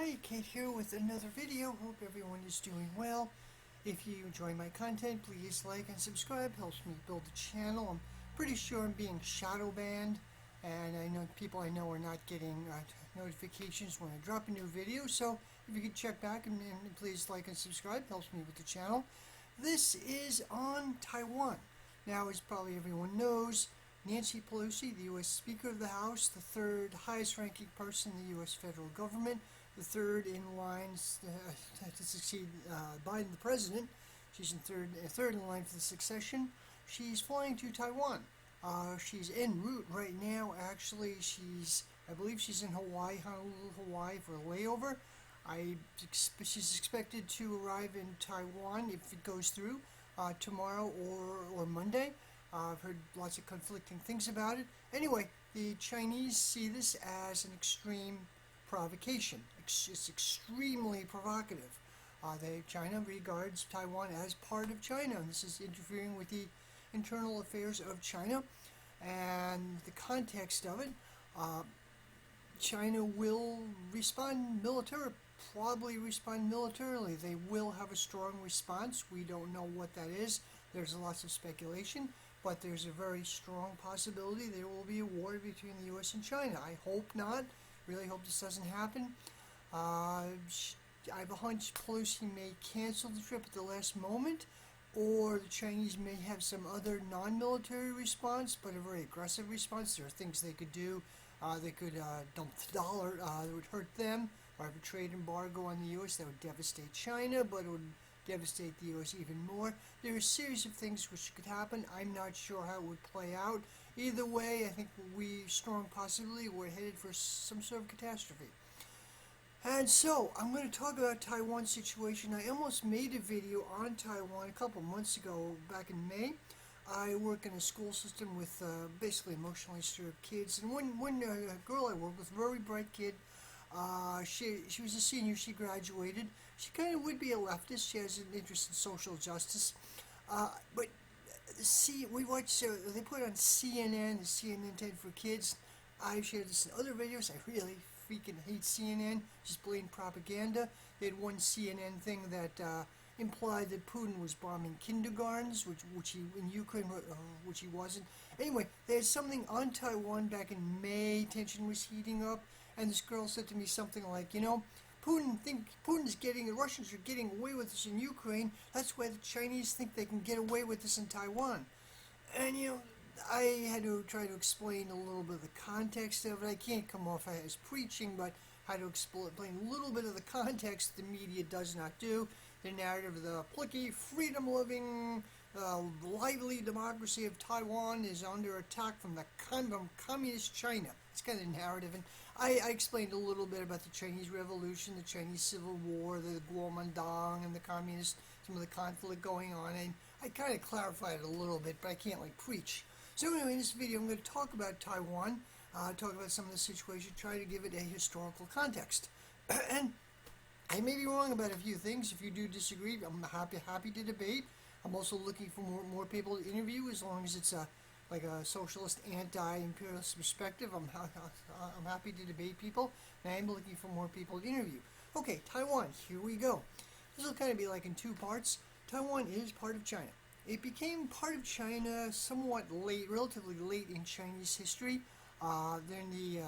Hi, Kate here with another video. Hope everyone is doing well. If you enjoy my content, please like and subscribe. Helps me build the channel. I'm pretty sure I'm being shadow banned, and I know people I know are not getting notifications when I drop a new video. So if you could check back and please like and subscribe, helps me with the channel. This is on Taiwan. Now, as probably everyone knows, Nancy Pelosi, the U.S. Speaker of the House, the third highest-ranking person in the U.S. federal government, the third in line to succeed Biden, the president. She's in third in line for the succession. She's flying to Taiwan. She's en route right now. Actually, I believe she's in Hawaii, Honolulu, Hawaii, for a layover. She's expected to arrive in Taiwan, if it goes through, tomorrow or Monday. I've heard lots of conflicting things about it. Anyway, the Chinese see this as an extreme provocation. It's extremely provocative. China regards Taiwan as part of China, and this is interfering with the internal affairs of China. And the context of it, China will probably respond militarily. They will have a strong response. We don't know what that is. There's lots of speculation, but there's a very strong possibility there will be a war between the U.S. and China. I hope not. Really hope this doesn't happen. I have a hunch Pelosi may cancel the trip at the last moment, or the Chinese may have some other non-military response, but a very aggressive response. There are things they could do. They could dump the dollar. That would hurt them, or have a trade embargo on the U.S. that would devastate China, but it would devastate the U.S. even more. There are a series of things which could happen. I'm not sure how it would play out. Either way, I think strong possibility we're headed for some sort of catastrophe. And so, I'm going to talk about Taiwan's situation. I almost made a video on Taiwan a couple months ago, back in May. I work in a school system with basically emotionally disturbed kids. And one girl I work with, a very bright kid, she was a senior, she graduated. She kind of would be a leftist. She has an interest in social justice. But we watch, they put on CNN, the CNN 10 for Kids. I've shared this in other videos. I really freaking hate CNN, just blatant propaganda. They had one CNN thing that implied that Putin was bombing kindergartens, which he in Ukraine, which he wasn't. Anyway, they had something on Taiwan back in May. Tension was heating up, and this girl said to me something like, the Russians are getting away with this in Ukraine. That's why the Chinese think they can get away with this in Taiwan. And I had to try to explain a little bit of the context of it. I can't come off as preaching, but I had to explain a little bit of the context the media does not do. The narrative of the plucky, freedom-loving, lively democracy of Taiwan is under attack from communist China. It's kind of the narrative. And I explained a little bit about the Chinese Revolution, the Chinese Civil War, the Kuomintang, and the communist, some of the conflict going on. And I kind of clarified it a little bit, but I can't preach. So anyway, in this video, I'm going to talk about Taiwan, talk about some of the situation, try to give it a historical context. And I may be wrong about a few things. If you do disagree, I'm happy to debate. I'm also looking for more people to interview, as long as it's a socialist, anti-imperialist perspective. I'm happy to debate people, and I'm looking for more people to interview. Okay, Taiwan, here we go. This will kind of be in two parts. Taiwan is part of China. It became part of China somewhat late, relatively late in Chinese history. During the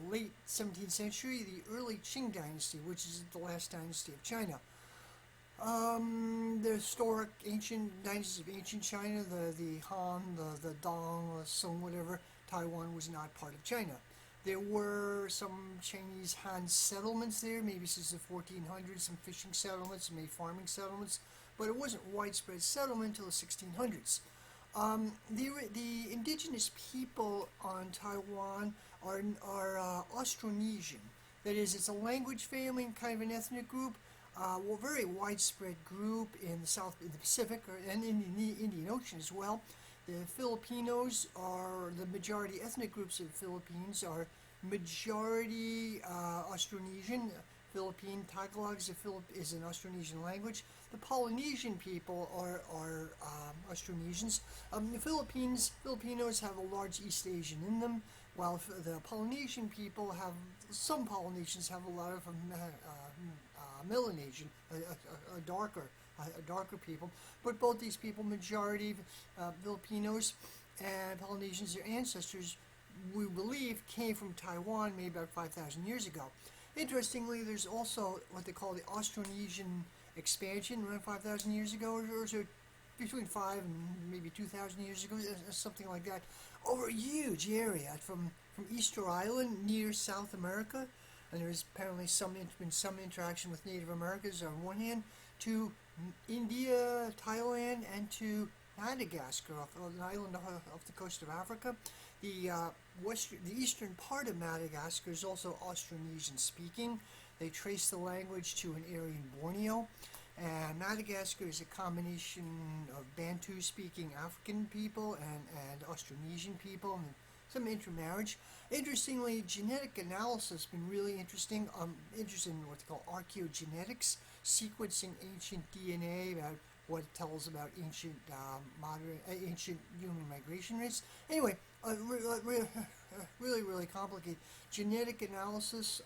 late 17th century, the early Qing dynasty, which is the last dynasty of China. The historic ancient dynasties of ancient China, the Han, the Dong, the Song, whatever, Taiwan was not part of China. There were some Chinese Han settlements there, maybe since the 1400s, some fishing settlements, some farming settlements, but it wasn't widespread settlement until the 1600s. The indigenous people on Taiwan are Austronesian. That is, it's a language family and kind of an ethnic group. Very widespread group in the Pacific, and in the Indian Ocean as well. The Filipinos are the majority. Ethnic groups of the Philippines are majority Austronesian. Philippine Tagalog is an Austronesian language. The Polynesian people are Austronesians. The Filipinos have a large East Asian in them, while the Polynesian people have some Polynesians have a lot of Melanesian, darker people, but both these people, majority Filipinos and Polynesians, their ancestors, we believe, came from Taiwan maybe about 5,000 years ago. Interestingly, there's also what they call the Austronesian expansion around 5,000 years ago, or so between 5 and maybe 2,000 years ago, something like that, over a huge area from Easter Island near South America, and there's apparently been some interaction with Native Americans on one hand, to India, Thailand, and to Madagascar, off an island off the coast of Africa. The eastern part of Madagascar is also Austronesian speaking. They trace the language to an area in Borneo. And Madagascar is a combination of Bantu-speaking African people and Austronesian people, and some intermarriage. Interestingly, genetic analysis has been really interesting. I'm interested in what they call archaeogenetics, sequencing ancient DNA about what it tells about ancient human migration rates. Anyway, really complicated. Genetic analysis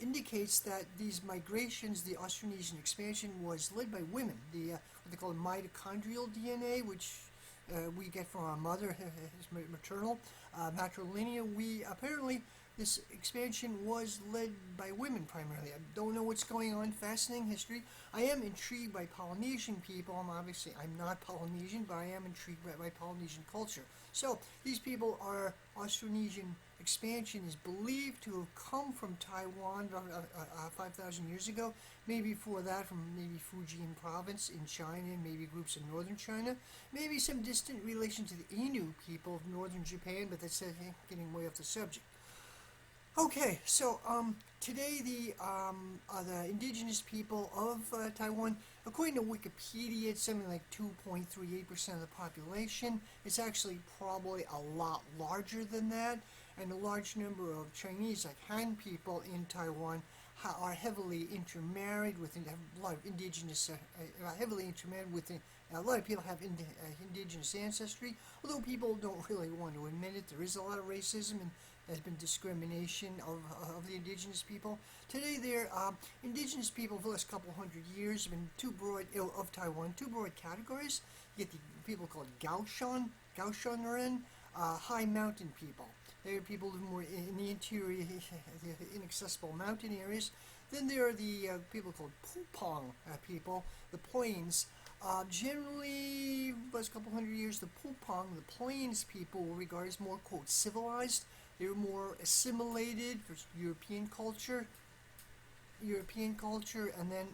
indicates that these migrations, the Austronesian expansion, was led by women. The what they call mitochondrial DNA, which we get from our mother, is maternal. Matrilineal, apparently this expansion was led by women primarily. I don't know what's going on. Fascinating history. I am intrigued by Polynesian people. I'm not Polynesian, but I am intrigued by Polynesian culture. So these people are Austronesian expansion is believed to have come from Taiwan 5,000 years ago. Maybe before that from maybe Fujian province in China, maybe groups in northern China. Maybe some distant relation to the Innu people of northern Japan, but that's getting way off the subject. Okay, so today the indigenous people of Taiwan, according to Wikipedia, it's something like 2.38% of the population. It's actually probably a lot larger than that, and a large number of Chinese, like Han people in Taiwan, are heavily intermarried with a lot of indigenous, heavily intermarried with a lot of people have indigenous ancestry. Although people don't really want to admit it, there is a lot of racism and there's been discrimination of the indigenous people. Today, they're indigenous people for the last couple hundred years have been two broad categories. You get the people called Gaoshanren, high mountain people. They're people who live more in the interior, the inaccessible mountain areas. Then there are the people called Pupong people, the plains. Generally, last couple hundred years, the Pupong, the plains people, were regarded as more, quote, civilized. They were more assimilated for European culture, and then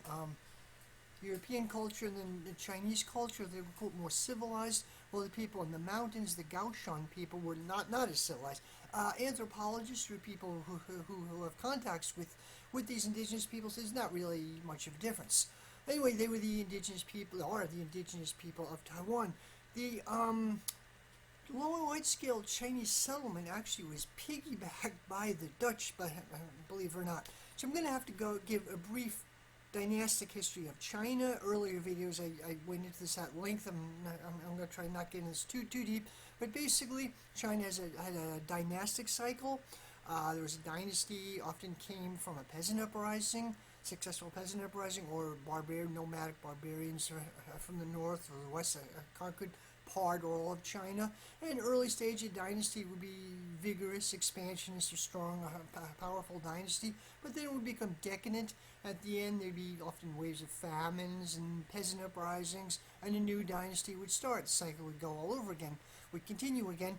the Chinese culture. They were, quote, more civilized. Well, the people in the mountains, the Gaoshan people, were not as civilized. Anthropologists, or people who have contacts with these indigenous peoples, there's not really much of a difference. Anyway, they were the indigenous people of Taiwan. The lower wide-scale Chinese settlement actually was piggybacked by the Dutch, but believe it or not. So I'm going to have to go give a brief dynastic history of China. Earlier videos I went into this at length. I'm going to try not getting this too deep. But basically, China had a dynastic cycle. There was a dynasty, often came from a peasant uprising, successful peasant uprising, or nomadic barbarians from the north or the west conquered part or all of China. And early stage of dynasty would be vigorous, expansionist, or strong, powerful dynasty, but then it would become decadent. At the end, there'd be often waves of famines and peasant uprisings, and a new dynasty would start. The cycle would go all over again, would continue again.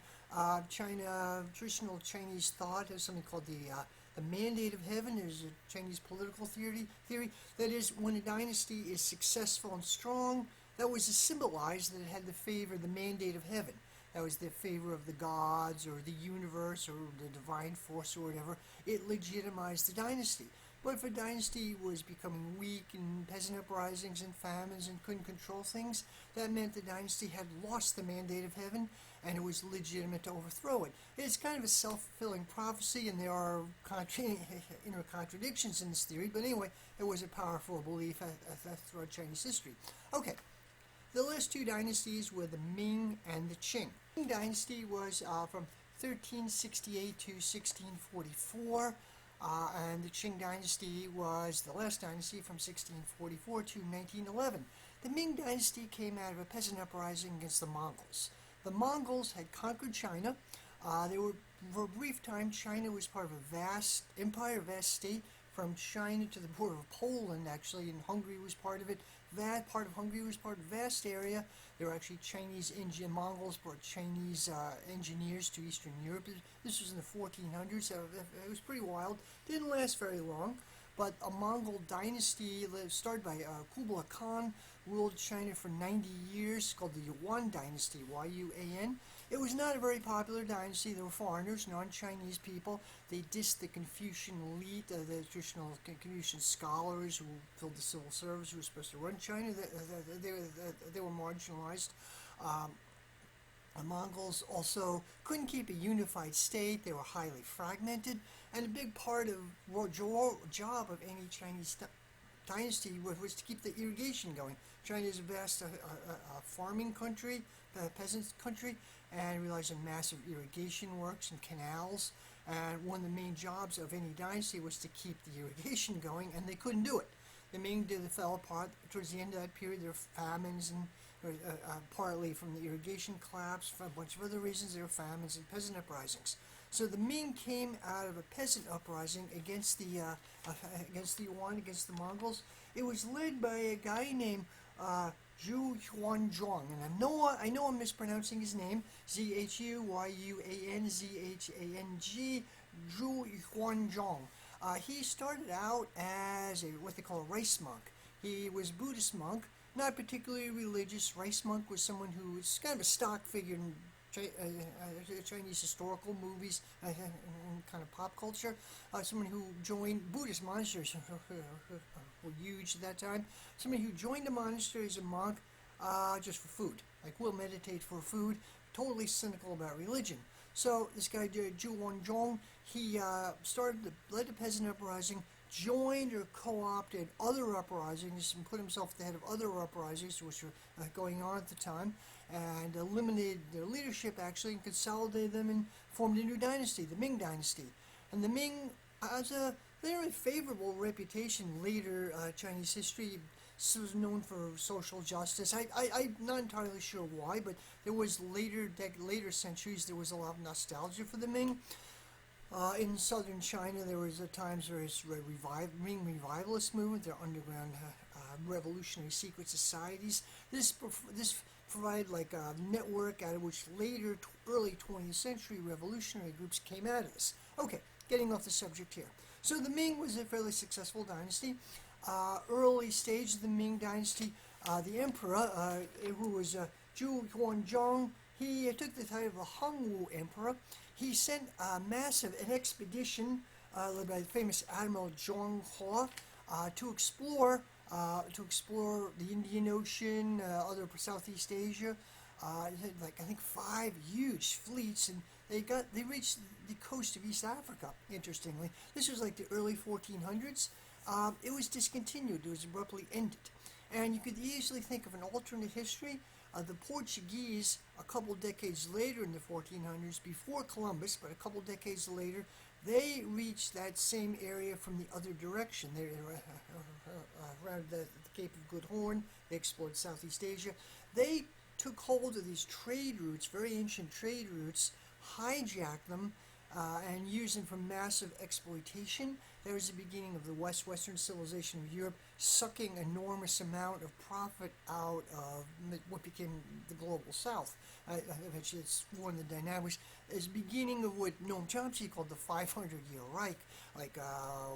Traditional Chinese thought has something called the mandate of heaven. There's a Chinese political theory that is, when a dynasty is successful and strong, that was symbolized that it had the mandate of heaven. That was the favor of the gods or the universe or the divine force or whatever. It legitimized the dynasty. But if a dynasty was becoming weak and peasant uprisings and famines and couldn't control things, that meant the dynasty had lost the mandate of heaven and it was legitimate to overthrow it. It's kind of a self-fulfilling prophecy, and there are inner contradictions in this theory, but anyway, it was a powerful belief throughout Chinese history. Okay. The last two dynasties were the Ming and the Qing. The Ming dynasty was from 1368 to 1644. And the Qing dynasty was the last dynasty from 1644 to 1911. The Ming dynasty came out of a peasant uprising against the Mongols. The Mongols had conquered China. For a brief time, China was part of a vast empire, a vast state, from China to the border of Poland, actually, and Hungary was part of it. That part of Hungary was part of a vast area. There were actually Mongols brought Chinese engineers to Eastern Europe. This was in the 1400s, so it was pretty wild. Didn't last very long, but a Mongol dynasty started by Kublai Khan ruled China for 90 years, called the Yuan dynasty, Y-U-A-N. It was not a very popular dynasty. There were foreigners, non-Chinese people. They dissed the Confucian elite, the traditional Confucian scholars who filled the civil service, who were supposed to run China. They were marginalized. The Mongols also couldn't keep a unified state. They were highly fragmented. And a big part of the job of any Chinese dynasty was to keep the irrigation going. China is a vast farming country, peasant country, and relies on massive irrigation works and canals. And one of the main jobs of any dynasty was to keep the irrigation going, and they couldn't do it. The Ming fell apart towards the end of that period. There were famines, and partly from the irrigation collapse, for a bunch of other reasons. There were famines and peasant uprisings. So the Ming came out of a peasant uprising against the Yuan, against the Mongols. It was led by a guy named Zhu Huanzhong, and I know I'm mispronouncing his name. Zhuyanzhang, Zhu Huanzhong. He started out as what they call a rice monk. He was a Buddhist monk, not particularly religious. Rice monk was someone who was kind of a stock figure in Chinese historical movies and kind of pop culture. Someone who joined Buddhist monasteries were huge at that time. Somebody who joined a monastery as a monk just for food. Like, we'll meditate for food. Totally cynical about religion. So this guy, Zhu Wanzhong, he led a peasant uprising, joined or co-opted other uprisings, and put himself at the head of other uprisings which were going on at the time, and eliminated their leadership, actually, and consolidated them and formed a new dynasty, the Ming dynasty. And the Ming has a very favorable reputation. Later Chinese history was known for social justice. I'm not entirely sure why, but there was later centuries, there was a lot of nostalgia for the Ming. In southern China, there was times where it's Ming revivalist movement, their underground revolutionary secret societies. This provided like a network out of which later, early 20th century revolutionary groups came out of this. Okay, getting off the subject here. So the Ming was a fairly successful dynasty. Early stage of the Ming dynasty, the emperor, who was Zhu Huanzhong, he took the title of the Hongwu Emperor. He sent an expedition led by the famous Admiral Zhang He to explore the Indian Ocean, other Southeast Asia. It had I think 5 huge fleets, and they reached the coast of East Africa. Interestingly, this was like the early 1400s. It was discontinued. It was abruptly ended, and you could easily think of an alternate history. The Portuguese, a couple decades later in the 1400s, before Columbus, but a couple decades later, they reached that same area from the other direction. They around the Cape of Good Horn. They explored Southeast Asia. They took hold of these trade routes, very ancient trade routes, hijacked them, and used them for massive exploitation. That was the beginning of the Western civilization of Europe, sucking enormous amount of profit out of what became the global South. Eventually, it's one of the dynamics. It's the beginning of what Noam Chomsky called the 500-year Reich, like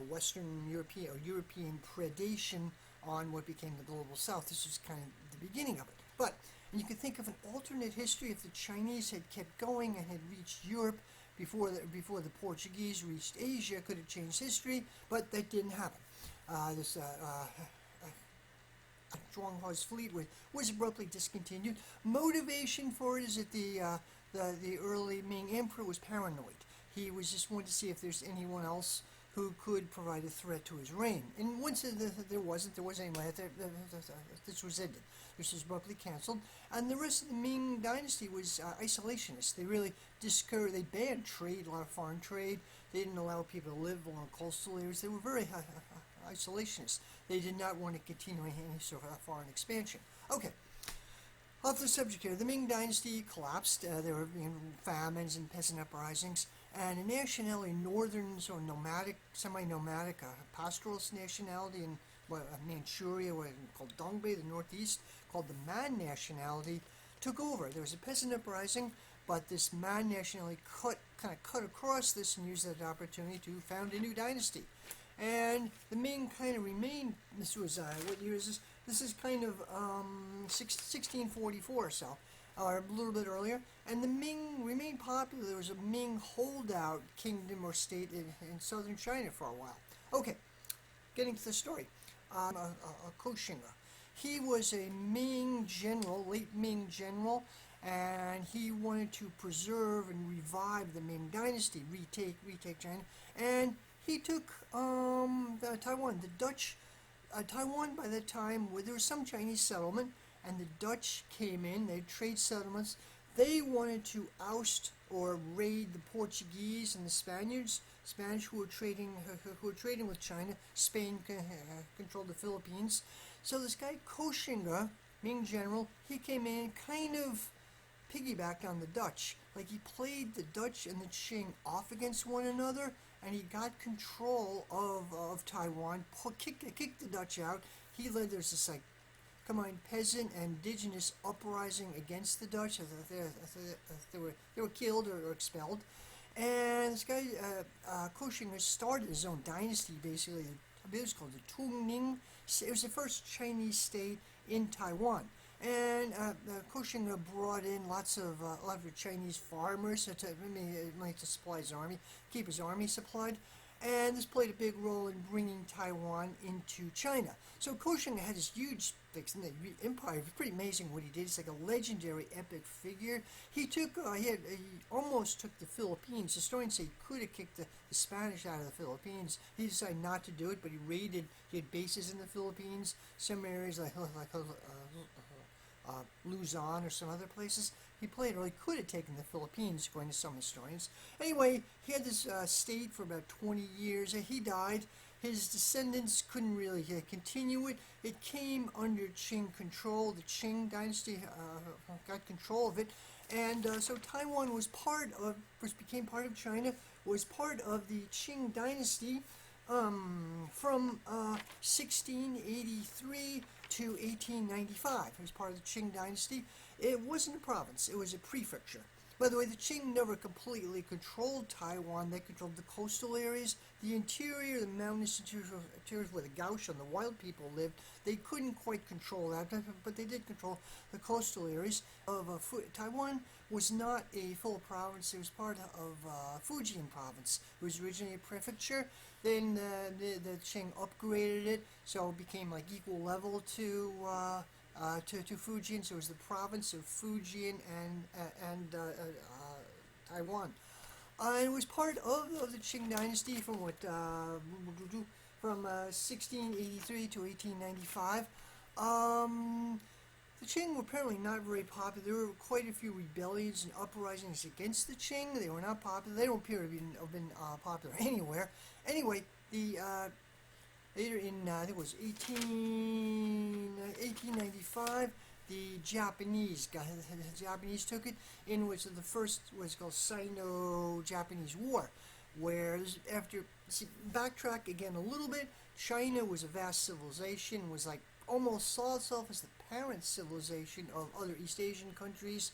Western European predation on what became the global South. This was kind of the beginning of it. But you could think of an alternate history if the Chinese had kept going and had reached Europe before the Portuguese reached Asia. Could have changed history, but that didn't happen. Zhuang He's fleet was abruptly discontinued. Motivation for it is that the early Ming emperor was paranoid. He was just wanting to see if there's anyone else who could provide a threat to his reign. And once there wasn't anyone, this was ended. This was abruptly canceled. And the rest of the Ming dynasty was isolationist. They really they banned trade, a lot of foreign trade. They didn't allow people to live along coastal areas. They were very isolationist. They did not want to continue any sort of foreign expansion. Okay, off the subject here, the Ming Dynasty collapsed. There were famines and peasant uprisings, and a nationality, northern or nomadic, semi-nomadic, pastoralist nationality in Manchuria, called Dongbei, the northeast, called the Man nationality, took over. There was a peasant uprising, but this Man nationality kind of cut across this and used that opportunity to found a new dynasty. And the Ming kind of remained. This was what year is this? This is kind of 1644 or so, or a little bit earlier. And the Ming remained popular. There was a Ming holdout kingdom or state in southern China for a while. Okay, getting to the story. Koxinga. He was a Ming general, late Ming general, and he wanted to preserve and revive the Ming dynasty, retake China, and he took Taiwan. The Dutch, Taiwan by that time, where there was some Chinese settlement, and the Dutch came in. They had trade settlements. They wanted to oust or raid the Portuguese and the Spaniards who were trading with China. Spain controlled the Philippines. So this guy Koxinga, Ming general, he came in and kind of piggybacked on the Dutch. Like he played the Dutch and the Qing off against one another, and he got control of Taiwan, kicked the Dutch out. He led, there's this like combined peasant and indigenous uprising against the Dutch. They were killed or expelled. And this guy, Koxinga, started his own dynasty, basically. It was called the Tungning. It was the first Chinese state in Taiwan. And Koxinga brought in a lot of Chinese farmers to supply his army, keep his army supplied. And this played a big role in bringing Taiwan into China. So Koxinga had this huge empire. It was pretty amazing what he did. He's like a legendary, epic figure. He almost took the Philippines. Historians say he could have kicked the Spanish out of the Philippines. He decided not to do it, but he had bases in the Philippines, some areas like Luzon or some other places. He could have taken the Philippines, according to some historians. Anyway, he had this state for about 20 years. He died. His descendants couldn't really continue it. It came under Qing control. The Qing dynasty got control of it. And so Taiwan became part of China, was part of the Qing dynasty from 1683 to 1895. It was part of the Qing dynasty. It wasn't a province, it was a prefecture. By the way, the Qing never completely controlled Taiwan. They controlled the coastal areas, the interior, the mountainous interiors where the Gaoshan, the wild people, lived. They couldn't quite control that, but they did control the coastal areas of Taiwan. Was not a full province. It was part of Fujian province. It was originally a prefecture. Then the Qing upgraded it, so it became like equal level to Fujian. So it was the province of Fujian and Taiwan. And it was part of the Qing dynasty from 1683 to 1895. The Qing were apparently not very popular. There were quite a few rebellions and uprisings against the Qing. They were not popular. They don't appear to have been popular anywhere. Anyway, later in, I think it was 1895, the Japanese took it, in which the first was called Sino-Japanese War, where backtrack again a little bit, China was a vast civilization, was like almost saw itself as the parent civilization of other East Asian countries,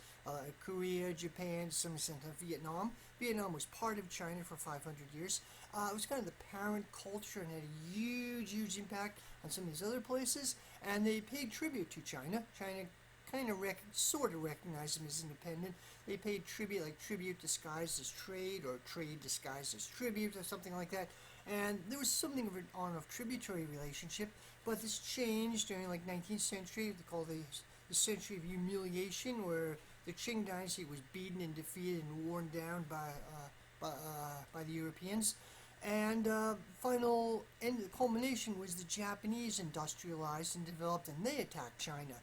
Korea, Japan, some extent of Vietnam. Vietnam was part of China for 500 years. It was kind of the parent culture and had a huge impact on some of these other places, and they paid tribute to China. China kind of sort of recognized them as independent. They paid tribute, like tribute disguised as trade, or trade disguised as tribute, or something like that. And there was something of an tributary relationship, but this changed during like 19th century. They call the century of humiliation, where the Qing dynasty was beaten and defeated and worn down by the Europeans. And the culmination was the Japanese industrialized and developed, and they attacked China.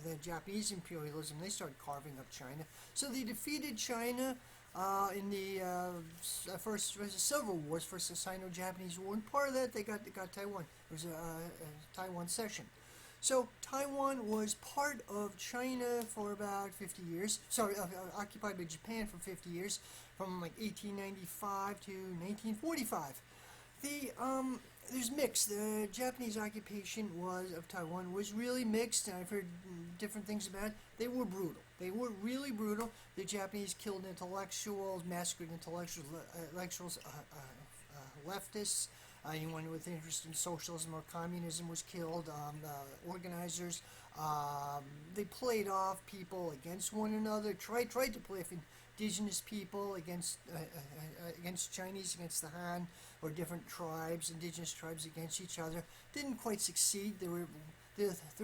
The Japanese imperialism, they started carving up China. So they defeated China in the first Civil Wars, first the Sino-Japanese War, and part of that they got Taiwan. There was a Taiwan cession. So Taiwan was part of China for about 50 years. Sorry, occupied by Japan for 50 years, from like 1895 to 1945. There's mixed. The Japanese occupation of Taiwan was really mixed, and I've heard different things about it. They were brutal. They were really brutal. The Japanese killed intellectuals, massacred intellectuals, leftists. Anyone with interest in socialism or communism was killed. Organizers. They played off people against one another. Tried to play off indigenous people against Chinese, against the Han, or different tribes, indigenous tribes against each other. Didn't quite succeed. There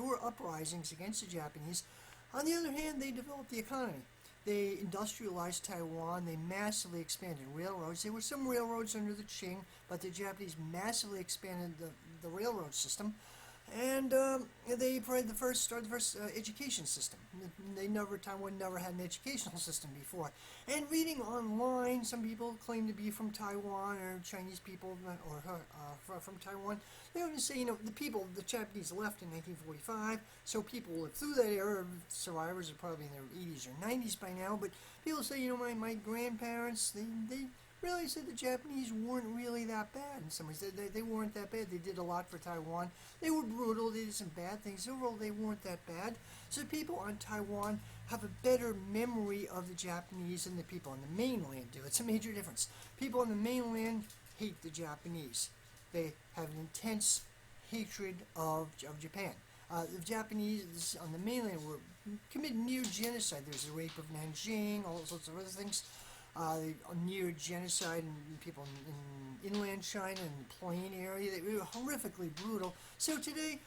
were uprisings against the Japanese. On the other hand, they developed the economy. They industrialized Taiwan. They massively expanded railroads. There were some railroads under the Qing, but the Japanese massively expanded the railroad system. And they started the first education system. Taiwan never had an educational system before. And reading online, some people claim to be from Taiwan, or Chinese people, or from Taiwan. They would say, the Japanese left in 1945, so people lived through that era. Survivors are probably in their 80s or 90s by now, but people say, my grandparents, they really said the Japanese weren't really that bad in some ways. They weren't that bad. They did a lot for Taiwan. They were brutal. They did some bad things. Overall, they weren't that bad. So people on Taiwan have a better memory of the Japanese than the people on the mainland do. It's a major difference. People on the mainland hate the Japanese. They have an intense hatred of Japan. The Japanese on the mainland were committed near genocide. There's the rape of Nanjing, all sorts of other things. Near genocide and people in inland China and the plain area. They were horrifically brutal. So today,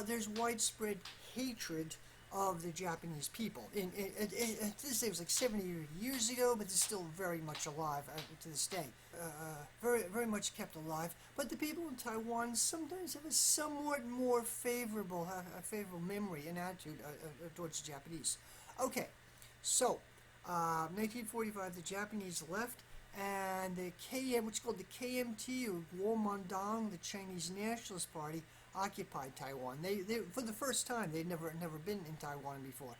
there's widespread hatred of the Japanese people. This day was like 70 years ago, but it's still very much alive to this day. Very, very much kept alive. But the people in Taiwan sometimes have a somewhat more favorable memory and attitude towards the Japanese. Okay, so 1945, the Japanese left, and what's called the KMT, or Kuomintang, the Chinese Nationalist Party, occupied Taiwan. They for the first time, they'd never been in Taiwan before.